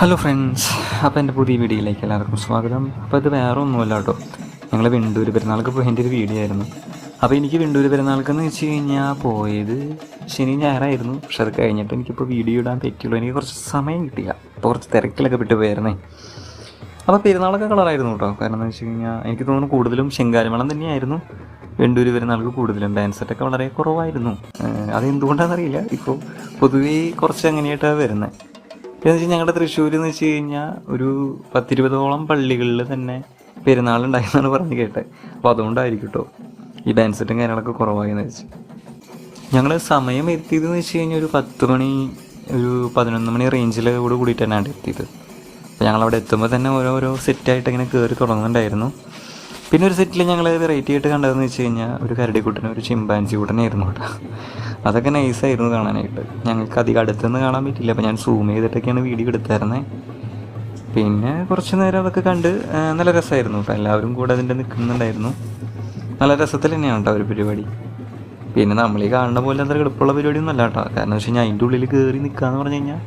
Hello friends, അപ്പോൾ എൻ്റെ പുതിയ വീഡിയോയിലേക്ക് എല്ലാവർക്കും സ്വാഗതം. അപ്പോൾ ഇത് വേറെ ഒന്നുമല്ല കേട്ടോ, ഞങ്ങൾ വെണ്ടൂർ പെരുന്നാൾക്ക് പോയതിൻ്റെ ഒരു വീഡിയോ ആയിരുന്നു. അപ്പോൾ എനിക്ക് വെണ്ടൂർ പെരുന്നാൾക്കെന്ന് വെച്ച് കഴിഞ്ഞാൽ പോയത് ശനി ഞായറായിരുന്നു. പക്ഷെ അത് കഴിഞ്ഞിട്ട് എനിക്കിപ്പോൾ വീഡിയോ ഇടാൻ പറ്റുള്ളൂ. എനിക്ക് കുറച്ച് സമയം കിട്ടിയില്ല, അപ്പോൾ കുറച്ച് തിരക്കിലൊക്കെ വിട്ട് പോയിരുന്നേ. അപ്പോൾ പെരുന്നാളൊക്കെ കളറായിരുന്നു കേട്ടോ. കാരണം എന്ന് വെച്ച് കഴിഞ്ഞാൽ എനിക്ക് തോന്നുന്നു കൂടുതലും ശിങ്കാരിമേളം തന്നെയായിരുന്നു വെണ്ടൂർ പെരുന്നാൾക്ക് കൂടുതലും. ഡാൻസ് സെറ്റൊക്കെ വളരെ കുറവായിരുന്നു. അതെന്തുകൊണ്ടാണെന്നറിയില്ല, ഇപ്പോൾ പൊതുവേ കുറച്ച് അങ്ങനെയായിട്ടാണ് വരുന്നത്. എന്ന് വെച്ചാൽ ഞങ്ങളുടെ തൃശ്ശൂർ എന്ന് വെച്ച് കഴിഞ്ഞാൽ ഒരു 10-20ഓളം പള്ളികളിൽ തന്നെ പെരുന്നാളുണ്ടായെന്നാണ് പറഞ്ഞ് കേട്ടത്. അപ്പോൾ അതുകൊണ്ടായിരിക്കും കേട്ടോ ഈ ഡാൻസ് സെറ്റും കാര്യങ്ങളൊക്കെ കുറവായെന്ന് വെച്ച്. ഞങ്ങൾ സമയം എത്തിയതെന്ന് വെച്ച് കഴിഞ്ഞാൽ ഒരു 10 മണി, ഒരു 11 മണി റേഞ്ചിലോട് കൂടിയിട്ട് തന്നെയാണ് എത്തിയത്. അപ്പോൾ ഞങ്ങളവിടെ എത്തുമ്പോൾ തന്നെ ഓരോരോ സെറ്റായിട്ട് ഇങ്ങനെ കയറി തുടങ്ങുന്നുണ്ടായിരുന്നു. പിന്നെ ഒരു സെറ്റിൽ ഞങ്ങൾ വെറൈറ്റി ആയിട്ട് കണ്ടതെന്ന് വെച്ച് കഴിഞ്ഞാൽ ഒരു കരടിക്കുട്ടനും ഒരു ചിമ്പാൻസി കൂട്ടനായിരുന്നു കേട്ടോ. അതൊക്കെ നൈസായിരുന്നു കാണാനായിട്ട്. ഞങ്ങൾക്ക് അധികം അടുത്തുനിന്ന് കാണാൻ പറ്റില്ല, അപ്പോൾ ഞാൻ സൂം ചെയ്തിട്ടൊക്കെയാണ് വീഡിയോ എടുത്തായിരുന്നത്. പിന്നെ കുറച്ച് നേരം അതൊക്കെ കണ്ട് നല്ല രസമായിരുന്നു കേട്ടോ. എല്ലാവരും കൂടെ അതിൻ്റെ നിൽക്കുന്നുണ്ടായിരുന്നു. നല്ല രസത്തിൽ തന്നെയാണ് കേട്ടോ ഒരു പരിപാടി. പിന്നെ നമ്മൾ ഈ കാണുന്ന പോലെ അത്ര എളുപ്പമുള്ള പരിപാടിയൊന്നും അല്ല കേട്ടോ. കാരണം എന്ന് വെച്ച് കഴിഞ്ഞാൽ അതിൻ്റെ ഉള്ളിൽ കയറി നിൽക്കുക എന്ന് പറഞ്ഞു കഴിഞ്ഞാൽ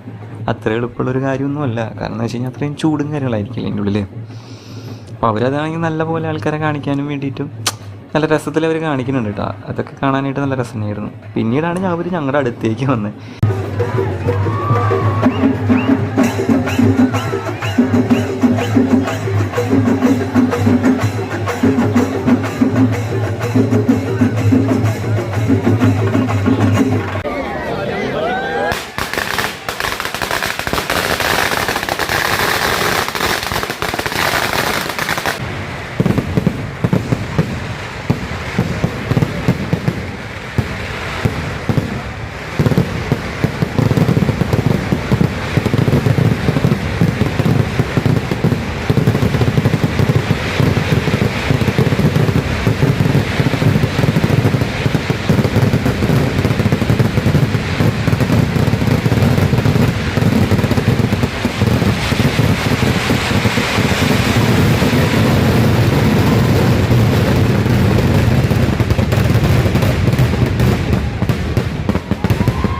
അത്ര എളുപ്പമുള്ളൊരു കാര്യമൊന്നുമല്ല. കാരണം എന്ന് വെച്ച് കഴിഞ്ഞാൽ അത്രയും ചൂടും കാര്യങ്ങളായിരിക്കില്ല അതിൻ്റെ ഉള്ളിൽ. അപ്പോൾ അവരതാണെങ്കിൽ നല്ല പോലെ ആൾക്കാരെ കാണിക്കാനും വേണ്ടിയിട്ടും നല്ല രസത്തിൽ അവർ കാണിക്കുന്നുണ്ട് കേട്ടോ. അതൊക്കെ കാണാനായിട്ട് നല്ല രസം തന്നെയായിരുന്നു. പിന്നീടാണ് അവർ ഞങ്ങളുടെ അടുത്തേക്ക് വന്നത്.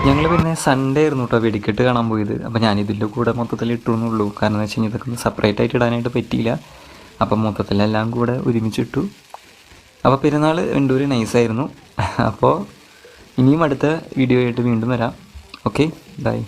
ഞങ്ങൾ പിന്നെ സൺഡേ ആയിരുന്നു കേട്ടോ വെടിക്കെട്ട് കാണാൻ പോയത്. അപ്പോൾ ഞാനിതിൻ്റെ കൂടെ മൊത്തത്തിൽ ഇട്ടുന്നുള്ളൂ. കാരണം എന്ന് വെച്ച് കഴിഞ്ഞാൽ ഇതൊക്കെ ഒന്ന് സെപ്പറേറ്റ് ആയിട്ട് ഇടാനായിട്ട് പറ്റിയില്ല. അപ്പം മൊത്തത്തിലെല്ലാം കൂടെ ഒരുമിച്ചിട്ടു. അപ്പോൾ പെരുന്നാൾ വെണ്ടൂർ നൈസായിരുന്നു. അപ്പോൾ ഇനിയും അടുത്ത വീഡിയോ ആയിട്ട് വീണ്ടും വരാം. Okay, by.